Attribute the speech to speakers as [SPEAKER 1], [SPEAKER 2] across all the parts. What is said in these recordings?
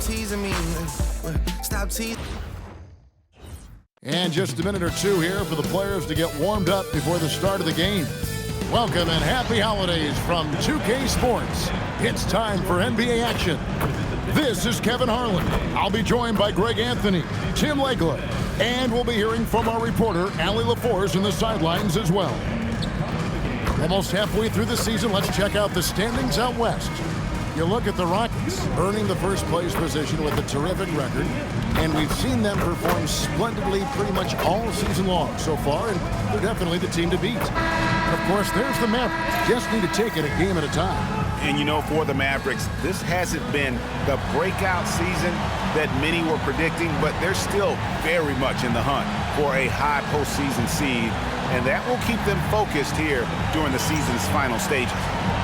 [SPEAKER 1] teasing me. Stop teasing.
[SPEAKER 2] And just a minute or two here for the players to get warmed up before the start of the game. Welcome and happy holidays from 2K Sports. It's time for NBA action. This is Kevin Harlan. I'll be joined by Greg Anthony, Tim Legler, and we'll be hearing from our reporter, Allie LaForce, in the sidelines as well. Almost halfway through the season, let's check out the standings out west. You look at the Rockets, earning the first place position with a terrific record, and we've seen them perform splendidly pretty much all season long so far, and they're definitely the team to beat. Of course, there's the Mavericks. Just need to take it a game at a time.
[SPEAKER 3] And you know, for the Mavericks, this hasn't been the breakout season that many were predicting, but they're still very much in the hunt for a high postseason seed, and that will keep them focused here during the season's final stages.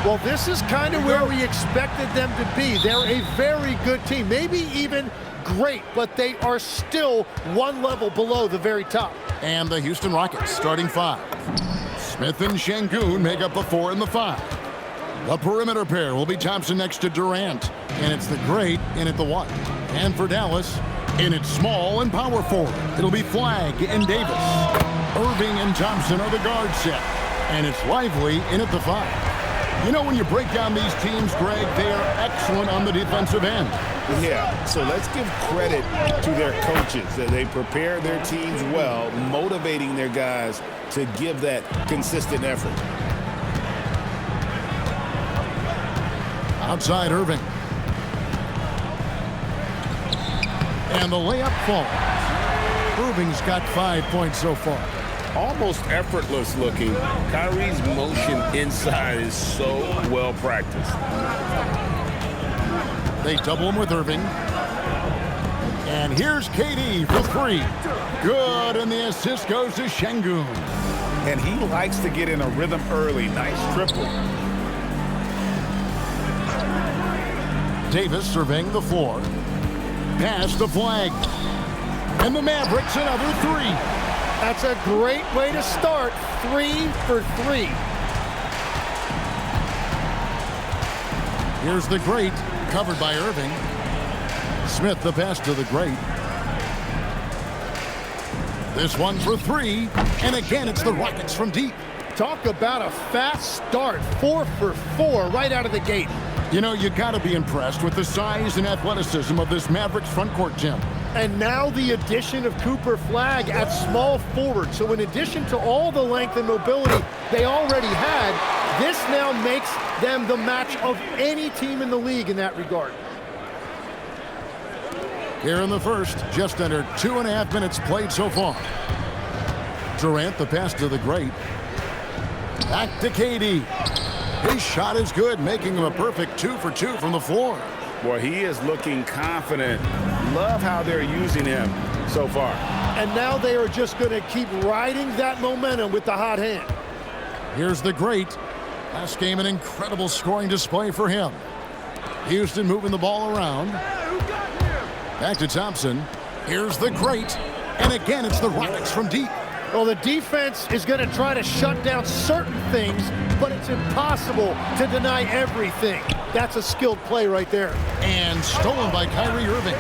[SPEAKER 4] Well, this is kind of where we expected them to be. They're a very good team, maybe even great, but they are still one level below the very top.
[SPEAKER 2] And the Houston Rockets starting five. Smith and Şengün make up the 4 and the 5. The perimeter pair will be Thompson next to Durant, and it's the great in at the 1. And for Dallas, in its small and power forward, it'll be Flagg and Davis. Irving and Thompson are the guard set, and it's Lively in at the 5. You know, when you break down these teams, Greg, they are excellent on the defensive end.
[SPEAKER 3] Yeah, so let's give credit to their coaches that they prepare their teams well, motivating their guys to give that consistent effort.
[SPEAKER 2] Outside Irving. And the layup falls. Irving's got 5 points so far.
[SPEAKER 5] Almost effortless looking. Kyrie's motion inside is so well practiced.
[SPEAKER 2] They double him with Irving. And here's KD for 3. Good, and the assist goes to Şengün.
[SPEAKER 3] And he likes to get in a rhythm early. Nice triple.
[SPEAKER 2] Davis surveying the floor. Pass to Flagg. And the Mavericks another 3.
[SPEAKER 4] That's a great way to start. 3 for 3.
[SPEAKER 2] Here's the great, covered by Irving. Smith the pass to the great. This one for 3, and again it's the Rockets from deep.
[SPEAKER 4] Talk about a fast start. 4 for 4 right out of the gate.
[SPEAKER 2] You know, you got to be impressed with the size and athleticism of this Mavericks front court, Jim.
[SPEAKER 4] And now the addition of Cooper Flagg at small forward. So in addition to all the length and mobility they already had, this now makes them the match of any team in the league in that regard.
[SPEAKER 2] Here in the first, just under 2.5 minutes played so far. Durant the pass to the great. Back to KD. His shot is good, making him a perfect 2 for 2 from the floor.
[SPEAKER 3] Boy, he is looking confident. Love how they're using him so far.
[SPEAKER 4] And now they are just going to keep riding that momentum with the hot hand.
[SPEAKER 2] Here's the great. Last game, an incredible scoring display for him. Houston moving the ball around. Back to Thompson. Here's the great. And again, it's the Rockets from deep.
[SPEAKER 4] Well, the defense is going to try to shut down certain things, but it's impossible to deny everything. That's a skilled play right there.
[SPEAKER 2] And stolen by Kyrie Irving.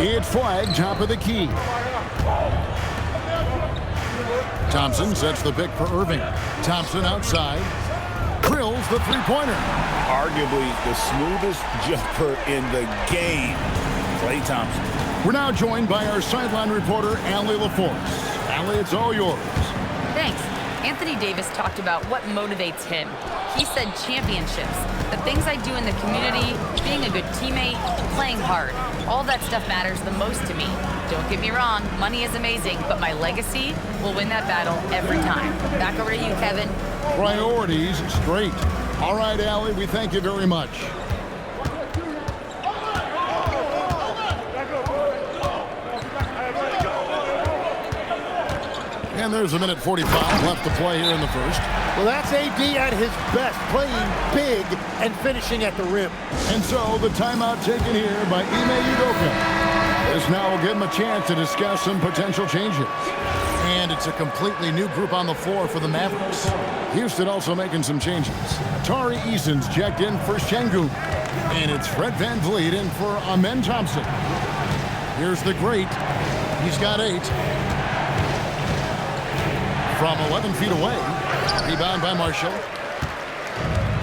[SPEAKER 2] It's Flagg, top of the key. Thompson sets the pick for Irving. Thompson outside. Drills the three-pointer.
[SPEAKER 3] Arguably the smoothest jumper in the game. Klay Thompson.
[SPEAKER 2] We're now joined by our sideline reporter, Allie LaForce. Allie, it's all yours.
[SPEAKER 6] Thanks. Anthony Davis talked about what motivates him. He said championships, the things I do in the community, being a good teammate, playing hard. All that stuff matters the most to me. Don't get me wrong, money is amazing, but my legacy will win that battle every time. Back over to you, Kevin.
[SPEAKER 2] Priorities straight. All right, Allie, we thank you very much. And there's a minute 45 left to play here in the first.
[SPEAKER 4] Well, that's AD at his best, playing big and finishing at the rim.
[SPEAKER 2] And so the timeout taken here by Ime Udoka. This now will give him a chance to discuss some potential changes. And it's a completely new group on the floor for the Mavericks. Houston also making some changes. Tari Eason's checked in for Şengün. And it's Fred VanVleet in for Amen Thompson. Here's the great. He's got 8. From 11 feet away. Rebound by Marshall.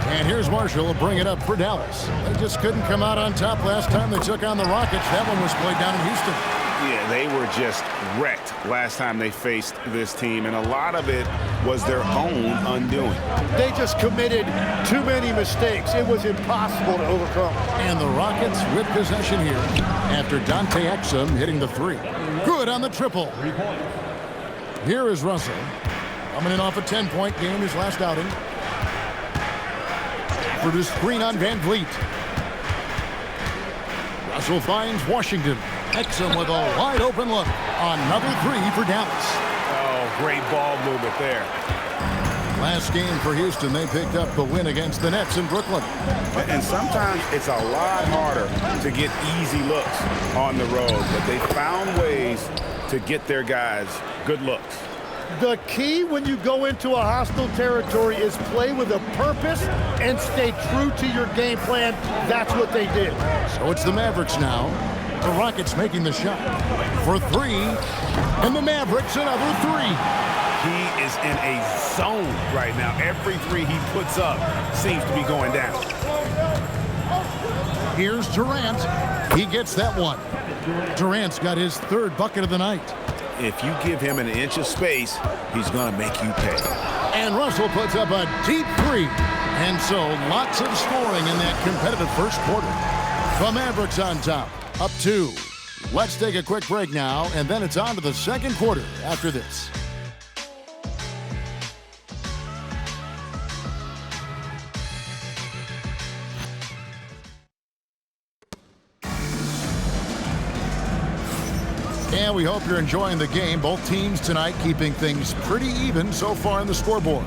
[SPEAKER 2] And here's Marshall to bring it up for Dallas. They just couldn't come out on top last time they took on the Rockets. That one was played down in Houston.
[SPEAKER 3] Yeah, they were just wrecked last time they faced this team, and a lot of it was their own undoing.
[SPEAKER 4] They just committed too many mistakes. It was impossible to overcome.
[SPEAKER 2] And the Rockets with possession here after Dante Exum hitting the 3. Good on the triple. Here is Russell. Coming in off a 10-point game, his last outing. For the screen on VanVleet. Russell finds Washington. Exum with a wide open look. Another 3 for Dallas.
[SPEAKER 3] Oh, great ball movement there.
[SPEAKER 2] Last game for Houston, they picked up the win against the Nets in Brooklyn.
[SPEAKER 3] And sometimes it's a lot harder to get easy looks on the road, but they found ways to get their guys good looks.
[SPEAKER 4] The key when you go into a hostile territory is play with a purpose and stay true to your game plan. That's what they did.
[SPEAKER 2] So it's the Mavericks now. The Rockets making the shot for 3. And the Mavericks another 3.
[SPEAKER 3] He is in a zone right now. Every 3 he puts up seems to be going down.
[SPEAKER 2] Here's Durant. He gets that one. Durant's got his 3rd bucket of the night.
[SPEAKER 3] If you give him an inch of space, he's going to make you pay.
[SPEAKER 2] And Russell puts up a deep 3. And so lots of scoring in that competitive first quarter. The Mavericks on top, up 2. Let's take a quick break now, and then it's on to the second quarter after this. And we hope you're enjoying the game. Both teams tonight keeping things pretty even so far in the scoreboard.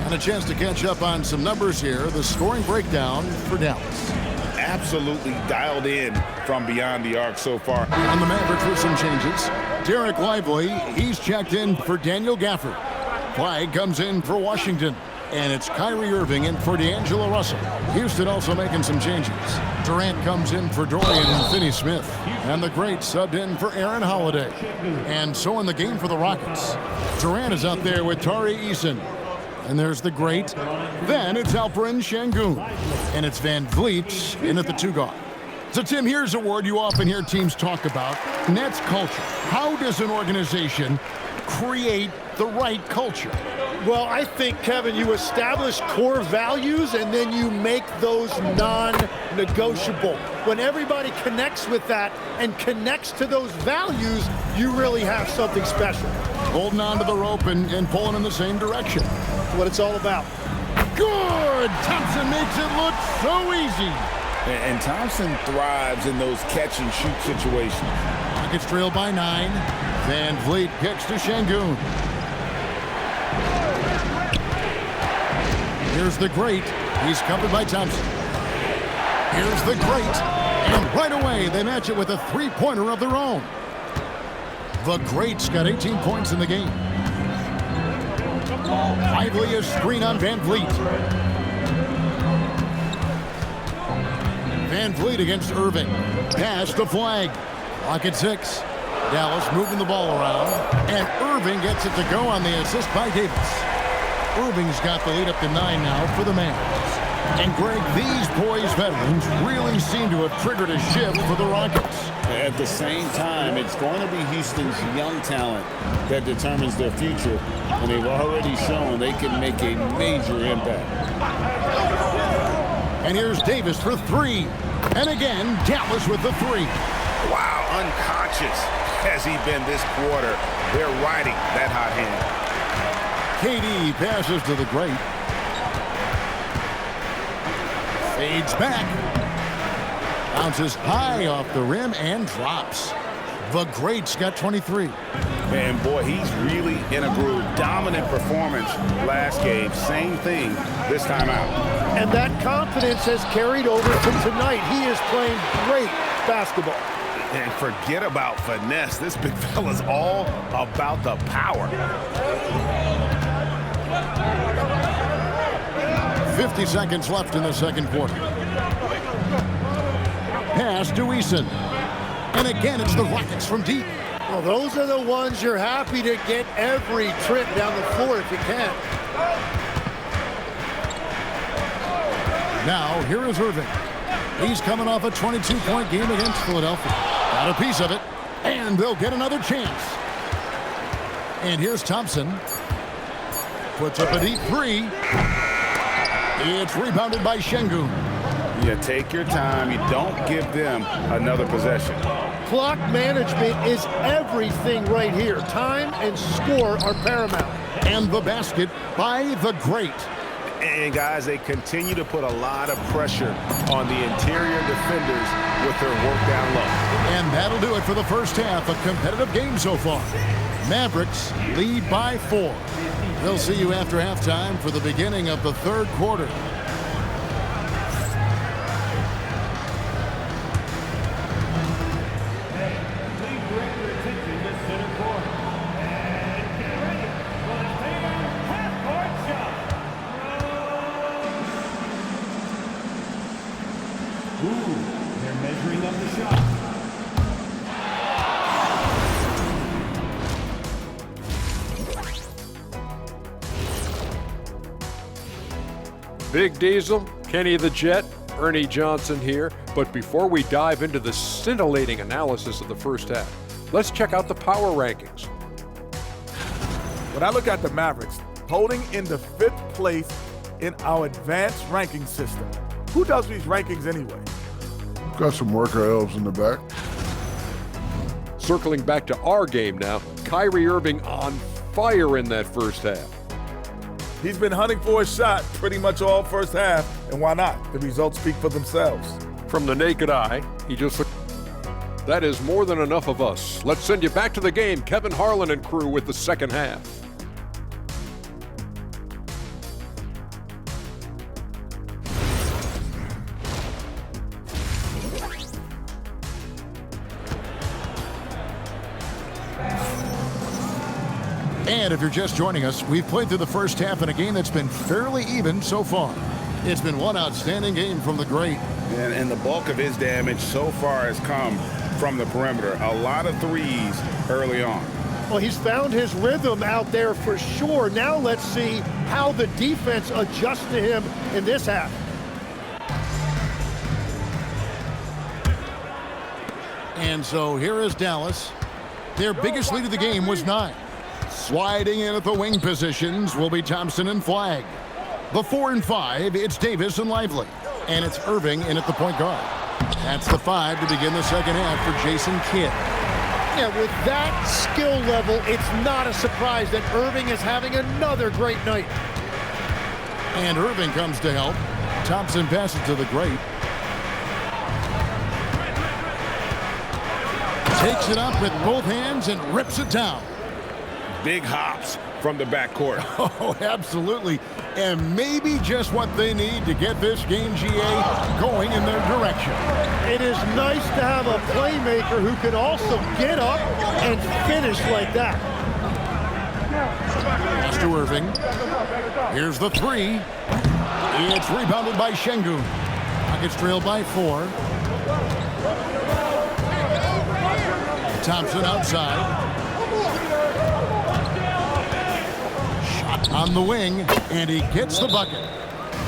[SPEAKER 2] And a chance to catch up on some numbers here. The scoring breakdown for Dallas.
[SPEAKER 3] Absolutely dialed in from beyond the arc so far.
[SPEAKER 2] On the Mavericks with some changes. Derek Lively, he's checked in for Daniel Gafford. Flag comes in for Washington. And it's Kyrie Irving in for D'Angelo Russell. Houston also making some changes. Durant comes in for Dorian Finney-Smith. And the great subbed in for Aaron Holiday. And so in the game for the Rockets, Durant is out there with Tari Eason. And there's the great. Then it's Alperen Şengün. And it's VanVleet in at the 2 guard. So, Tim, here's a word you often hear teams talk about. And that's culture. How does an organization create the right culture?
[SPEAKER 4] Well, I think, Kevin, you establish core values and then you make those non-negotiable. When everybody connects with that and connects to those values, you really have something special.
[SPEAKER 2] Holding on to the rope and pulling in the same direction.
[SPEAKER 4] That's what it's all about.
[SPEAKER 2] Good! Thompson makes it look so easy.
[SPEAKER 3] And Thompson thrives in those catch-and-shoot situations.
[SPEAKER 2] Rockets trail by 9. VanVleet kicks to Şengün. Here's the great. He's covered by Thompson. Here's the great. And right away, they match it with a 3-pointer of their own. The great's got 18 points in the game. Lively a screen on VanVleet. VanVleet against Irving. Pass to Flag. Clock at 6. Dallas moving the ball around. And Irving gets it to go on the assist by Davis. Irving's got the lead up to 9 now for the Mavs. And Greg, these boys veterans really seem to have triggered a shift for the Rockets.
[SPEAKER 5] At the same time, it's going to be Houston's young talent that determines their future, and they've already shown they can make a major impact.
[SPEAKER 2] And here's Davis for 3. And again, Dallas with the 3.
[SPEAKER 3] Wow, unconscious has he been this quarter. They're riding that hot hand.
[SPEAKER 2] KD passes to the great. Fades back. Bounces high off the rim and drops. The great's got 23.
[SPEAKER 3] And boy, he's really in a groove. Dominant performance last game. Same thing this time out.
[SPEAKER 4] And that confidence has carried over to tonight. He is playing great basketball.
[SPEAKER 3] And forget about finesse. This big fella's all about the power.
[SPEAKER 2] 50 seconds left in the second quarter. pass to Eason. And again, it's the Rockets from deep.
[SPEAKER 4] Well, those are the ones you're happy to get every trip down the floor if you can.
[SPEAKER 2] Now, here is Irving. He's coming off a 22-point game against Philadelphia. Got a piece of it, and they'll get another chance. And here's Thompson. Puts up a deep three. It's rebounded by Şengün.
[SPEAKER 3] Yeah, take your time. You don't give them another possession.
[SPEAKER 4] Clock management is everything right here. Time and score are paramount.
[SPEAKER 2] And the basket by the great.
[SPEAKER 3] And guys, they continue to put a lot of pressure on the interior defenders with their work down low.
[SPEAKER 2] And that'll do it for the first half. A competitive game so far. Mavericks lead by 4. We'll see you after halftime for the beginning of the third quarter.
[SPEAKER 7] They're measuring up the shot.
[SPEAKER 8] Big Diesel, Kenny the Jet, Ernie Johnson here. But before we dive into the scintillating analysis of the first half, let's check out the power rankings.
[SPEAKER 9] When I look at the Mavericks, holding in the 5th place in our advanced ranking system. Who does these rankings anyway?
[SPEAKER 10] Got some worker elves in the back.
[SPEAKER 8] Circling back to our game now, Kyrie Irving on fire in that first half.
[SPEAKER 9] He's been hunting for a shot pretty much all first half, and why not? The results speak for themselves.
[SPEAKER 8] From the naked eye, he just looked. That is more than enough of us. Let's send you back to the game, Kevin Harlan and crew with the second half.
[SPEAKER 2] And if you're just joining us, we've played through the first half in a game that's been fairly even so far. It's been one outstanding game from the great.
[SPEAKER 3] And the bulk of his damage so far has come from the perimeter. A lot of threes early on.
[SPEAKER 4] Well, he's found his rhythm out there for sure. Now let's see how the defense adjusts to him in this half.
[SPEAKER 2] And so here is Dallas. Their biggest lead of the game was 9. Sliding in at the wing positions will be Thompson and Flagg. The 4 and 5, it's Davis and Lively. And it's Irving in at the point guard. That's the 5 to begin the second half for Jason Kidd.
[SPEAKER 4] Yeah, with that skill level, it's not a surprise that Irving is having another great night.
[SPEAKER 2] And Irving comes to help. Thompson passes to the great. Takes it up with both hands and rips it down.
[SPEAKER 3] Big hops from the backcourt.
[SPEAKER 2] Oh, absolutely. And maybe just what they need to get this game, GA, going in their direction.
[SPEAKER 4] It is nice to have a playmaker who can also get up and finish like that.
[SPEAKER 2] Pass to Irving. Here's the 3. It's rebounded by Şengün. Rockets trail by 4. Thompson outside. Shot on the wing, and he gets the bucket.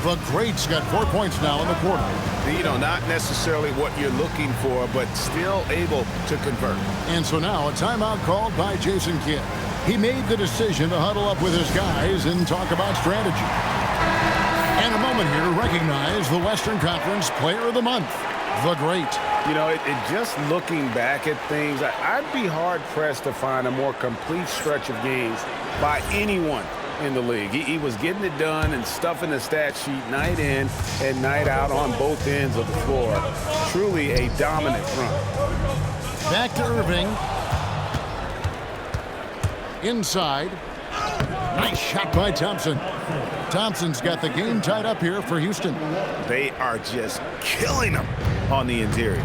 [SPEAKER 2] The great's got 4 points now in the quarter.
[SPEAKER 3] You know, not necessarily what you're looking for, but still able to convert.
[SPEAKER 2] And so now a timeout called by Jason Kidd. He made the decision to huddle up with his guys and talk about strategy. And a moment here to recognize the Western Conference Player of the Month, the great.
[SPEAKER 3] You know, it just looking back at things, I'd be hard-pressed to find a more complete stretch of games by anyone in the league. He was getting it done and stuffing the stat sheet night in and night out on both ends of the floor. Truly a dominant run.
[SPEAKER 2] Back to Irving. Inside. Nice shot by Thompson. Thompson's got the game tied up here for Houston.
[SPEAKER 3] They are just killing them on the interior.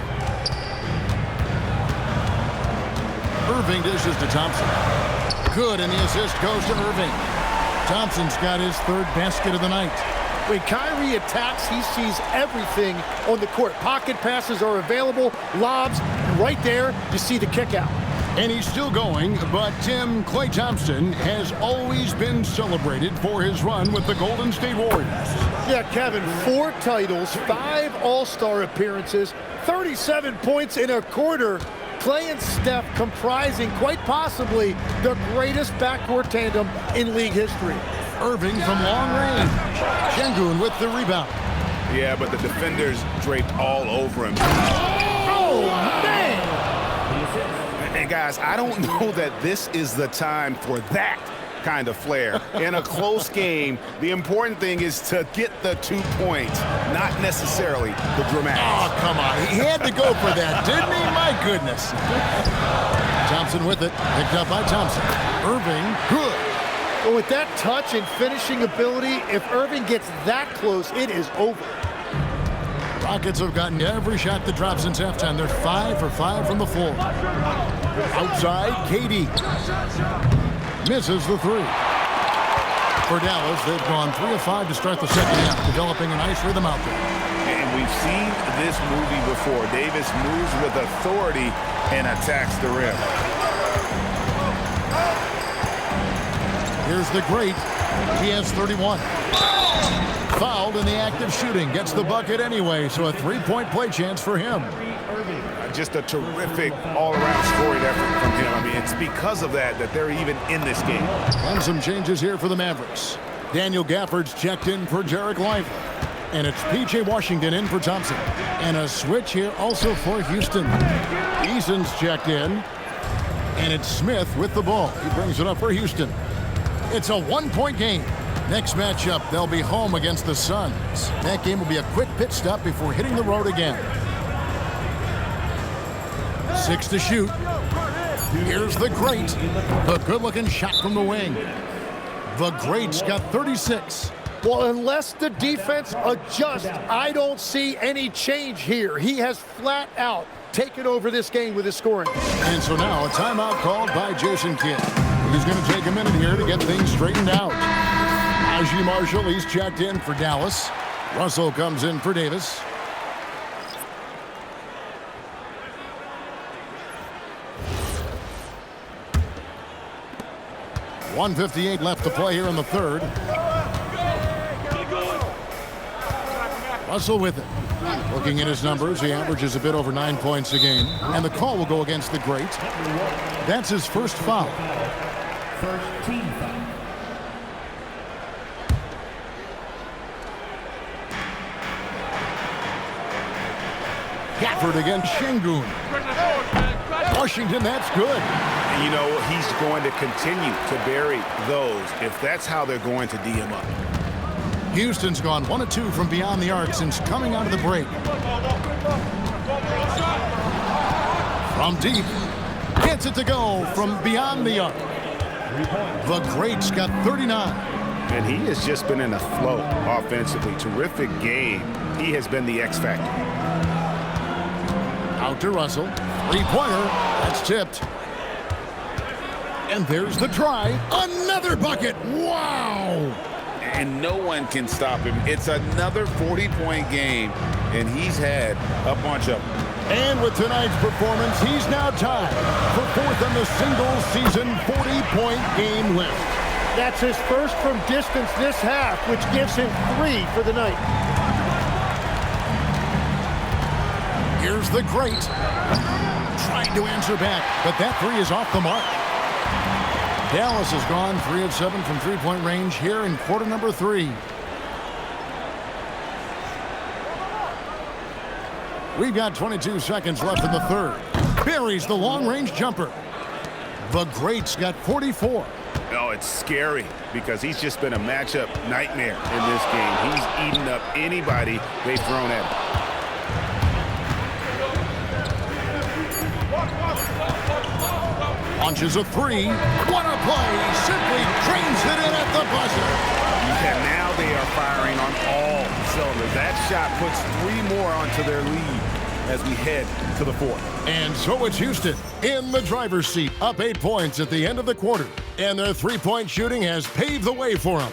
[SPEAKER 2] Irving dishes to Thompson. Good, and the assist goes to Irving. Thompson's got his 3rd basket of the night.
[SPEAKER 4] When Kyrie attacks, he sees everything on the court. Pocket passes are available, lobs, and right there, you see the kick out.
[SPEAKER 2] And he's still going, but Tim, Klay Thompson has always been celebrated for his run with the Golden State Warriors.
[SPEAKER 4] Yeah, Kevin, 4 titles, 5 All-Star appearances, 37 points in a quarter. Klay and Steph comprising quite possibly the greatest backcourt tandem in league history.
[SPEAKER 2] Irving from long range. Şengün with the rebound.
[SPEAKER 3] Yeah, but the defenders draped all over him.
[SPEAKER 4] Oh, man!
[SPEAKER 3] And guys, I don't know that this is the time for that kind of flair. In a close game, the important thing is to get the 2 points, not necessarily the dramatics.
[SPEAKER 2] Oh, come on. He had to go for that, didn't he? My goodness. Thompson with it. Picked up by Thompson. Irving, good.
[SPEAKER 4] But with that touch and finishing ability, if Irving gets that close, it is over.
[SPEAKER 2] Rockets have gotten every shot that dropped since halftime. They're 5 for 5 from the floor. Outside, KD. Misses the 3. For Dallas, they've gone 3 of 5 to start the second half, developing a nice rhythm out there.
[SPEAKER 3] And we've seen this movie before. Davis moves with authority and attacks the rim.
[SPEAKER 2] Here's the great. He has 31. Fouled in the act of shooting. Gets the bucket anyway, so a 3-point play chance for him.
[SPEAKER 3] Just a terrific all-around scoring effort from him. I mean, it's because of that they're even in this game.
[SPEAKER 2] And some changes here for the Mavericks. Daniel Gafford's checked in for Jarek Lively. And it's P.J. Washington in for Thompson. And a switch here also for Houston. Eason's checked in. And it's Smith with the ball. He brings it up for Houston. It's a 1-point game. Next matchup, they'll be home against the Suns. That game will be a quick pit stop before hitting the road again. 6 to shoot. Here's the great. The good-looking shot from the wing. The great's got 36.
[SPEAKER 4] Well, unless the defense adjusts, I don't see any change here. He has flat out taken over this game with his scoring.
[SPEAKER 2] And so now a timeout called by Jason Kidd. He's going to take a minute here to get things straightened out. Najee Marshall, he's checked in for Dallas. Russell comes in for Davis. .158 left to play here in the third. Russell with it. Looking at his numbers, he averages a bit over 9 points a game. And the call will go against the great. That's his first foul.
[SPEAKER 7] First team foul.
[SPEAKER 2] Gafford against Şengün. Washington, that's good.
[SPEAKER 3] And you know, he's going to continue to bury those if that's how they're going to D him up.
[SPEAKER 2] Houston's gone 1 of 2 from beyond the arc since coming out of the break. From deep, gets it to go from beyond the arc. The great's got 39.
[SPEAKER 3] And he has just been in a flow offensively. Terrific game. He has been the X factor.
[SPEAKER 2] Out to Russell. 3-pointer. That's tipped. And there's the try. Another bucket. Wow.
[SPEAKER 5] And no one can stop him. It's another 40-point game, and he's had a bunch of them.
[SPEAKER 2] And with tonight's performance, he's now tied for 4th on the single-season 40-point game list.
[SPEAKER 4] That's his first from distance this half, which gives him 3 for the night.
[SPEAKER 2] Here's the great. Trying to answer back, but that 3 is off the mark. Dallas has gone 3 of 7 from three-point range here in quarter number 3. We've got 22 seconds left in the third. Buries the long-range jumper. The great's got 44.
[SPEAKER 3] Oh, it's scary because he's just been a matchup nightmare in this game. He's eaten up anybody they've thrown at him.
[SPEAKER 2] Launches a 3. What a play. Simply trains it in at the buzzer.
[SPEAKER 3] And now they are firing on all cylinders. That shot puts 3 more onto their lead as we head to the 4th.
[SPEAKER 2] And so it's Houston in the driver's seat, up 8 points at the end of the quarter. And their 3-point shooting has paved the way for them.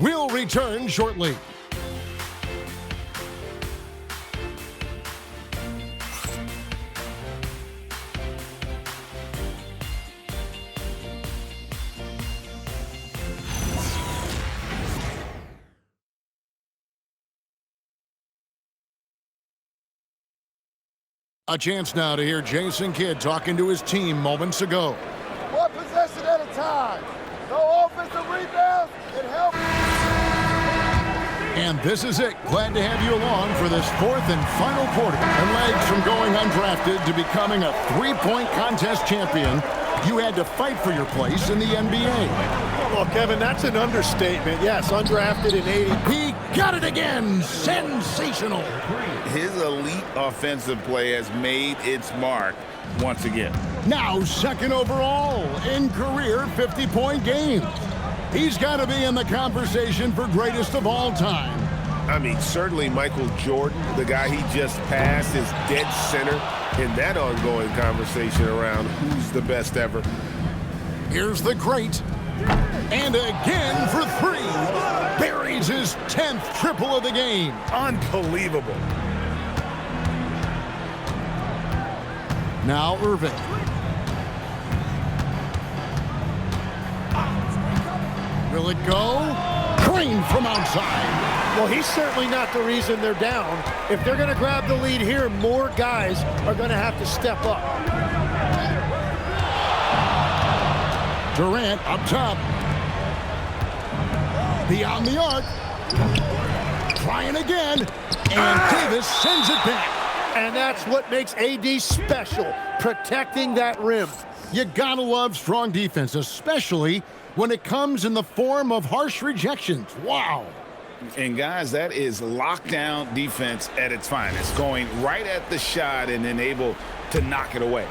[SPEAKER 2] We'll return shortly. A chance now to hear Jason Kidd talking to his team moments ago.
[SPEAKER 10] One possession at a time. No offensive rebounds. It helps.
[SPEAKER 2] And this is it. Glad to have you along for this fourth and final quarter. And legs from going undrafted to becoming a three-point contest champion, you had to fight for your place in the NBA.
[SPEAKER 4] Well, Kevin, that's an understatement. Yes, undrafted in 80.
[SPEAKER 2] He got it again. Sensational.
[SPEAKER 5] His elite offensive play has made its mark once again.
[SPEAKER 2] Now second overall in career 50-point games. He's got to be in the conversation for greatest of all time.
[SPEAKER 3] I mean, certainly Michael Jordan, the guy he just passed, is dead center in that ongoing conversation around who's the best ever.
[SPEAKER 2] Here's the great. And again for three. Buries his 10th triple of the game.
[SPEAKER 3] Unbelievable.
[SPEAKER 2] Now Irving. Will it go? Green from outside.
[SPEAKER 4] Well, he's certainly not the reason they're down. If they're going to grab the lead here, more guys are going to have to step up.
[SPEAKER 2] Durant up top. Beyond the arc. Trying again. And Davis sends it back.
[SPEAKER 4] And that's what makes AD special, protecting that rim.
[SPEAKER 2] You gotta love strong defense, especially when it comes in the form of harsh rejections. Wow.
[SPEAKER 5] And guys, that is lockdown defense at its finest, going right at the shot and then able to knock it away.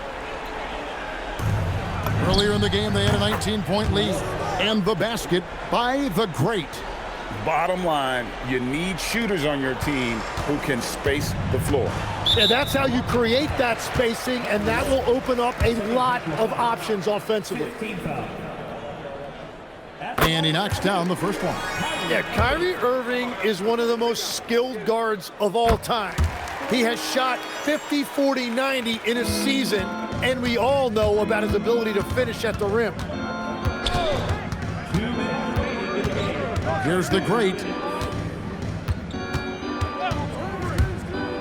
[SPEAKER 2] Earlier in the game, they had a 19-point lead. And the basket by the great.
[SPEAKER 5] Bottom line, you need shooters on your team who can space the floor.
[SPEAKER 4] Yeah, that's how you create that spacing, and that will open up a lot of options offensively.
[SPEAKER 2] And he knocks down the first one.
[SPEAKER 4] Yeah, Kyrie Irving is one of the most skilled guards of all time. He has shot 50, 40, 90 in a season, and we all know about his ability to finish at the rim.
[SPEAKER 2] Here's the great.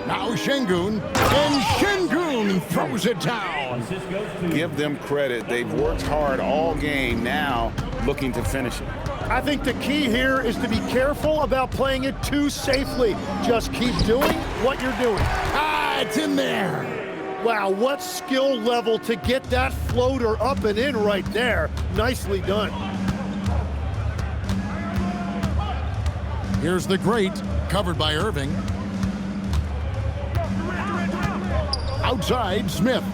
[SPEAKER 2] Now Şengün, and Şengün throws it down.
[SPEAKER 5] Give them credit. They've worked hard all game, now looking to finish it.
[SPEAKER 4] I think the key here is to be careful about playing it too safely. Just keep doing what you're doing.
[SPEAKER 2] Ah, it's in there.
[SPEAKER 4] Wow, what skill level to get that floater up and in right there. Nicely done.
[SPEAKER 2] Here's the great, covered by Irving. Outside, Smith.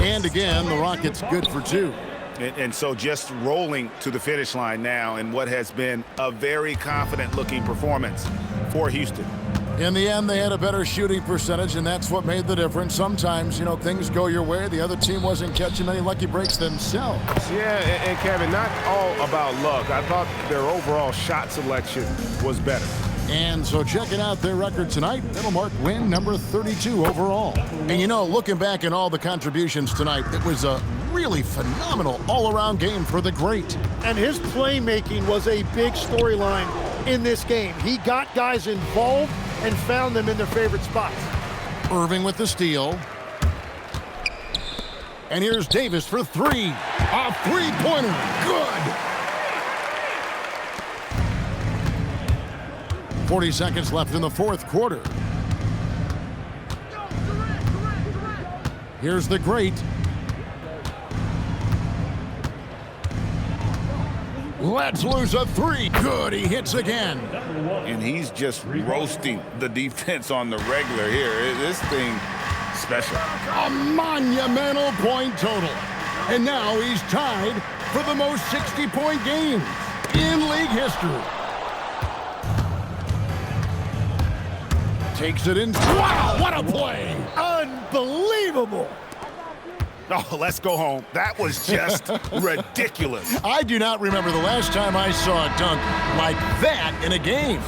[SPEAKER 2] And again, the Rockets good for two.
[SPEAKER 3] And so just rolling to the finish line now in what has been a very confident-looking performance for Houston.
[SPEAKER 2] In the end, they had a better shooting percentage, and that's what made the difference. Sometimes, you know, things go your way. The other team wasn't catching any lucky breaks themselves.
[SPEAKER 3] Yeah, and Kevin, not all about luck. I thought their overall shot selection was better.
[SPEAKER 2] And so checking out their record tonight, it'll mark win number 32 overall. And you know, looking back at all the contributions tonight, it was a really phenomenal all-around game for the great.
[SPEAKER 4] And his playmaking was a big storyline in this game. He got guys involved and found them in their favorite spots.
[SPEAKER 2] Irving with the steal. And here's Davis for three. A three-pointer. Good. 40 seconds left in the fourth quarter. Here's the great. Let's lose a three. Good, he hits again.
[SPEAKER 5] And he's just roasting the defense on the regular here. This thing special.
[SPEAKER 2] A monumental point total. And now he's tied for the most 60-point games in league history. Takes it in. Wow, what a play!
[SPEAKER 4] Unbelievable!
[SPEAKER 3] Oh, let's go home. That was just ridiculous.
[SPEAKER 2] I do not remember the last time I saw a dunk like that in a game.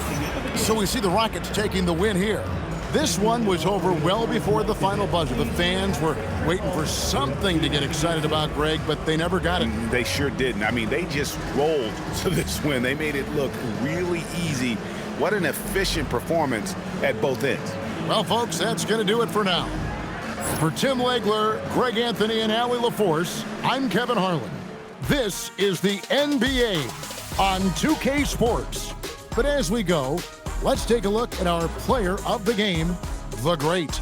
[SPEAKER 2] So we see the Rockets taking the win here. This one was over well before the final buzzer. The fans were waiting for something to get excited about, Greg, but they never got it.
[SPEAKER 3] They sure didn't. I mean, they just rolled to this win. They made it look really easy. What an efficient performance at both ends.
[SPEAKER 2] Well, folks, that's going to do it for now. For Tim Legler, Greg Anthony, and Allie LaForce, I'm Kevin Harlan. This is the NBA on 2K Sports. But as we go, let's take a look at our player of the game, the GREAT.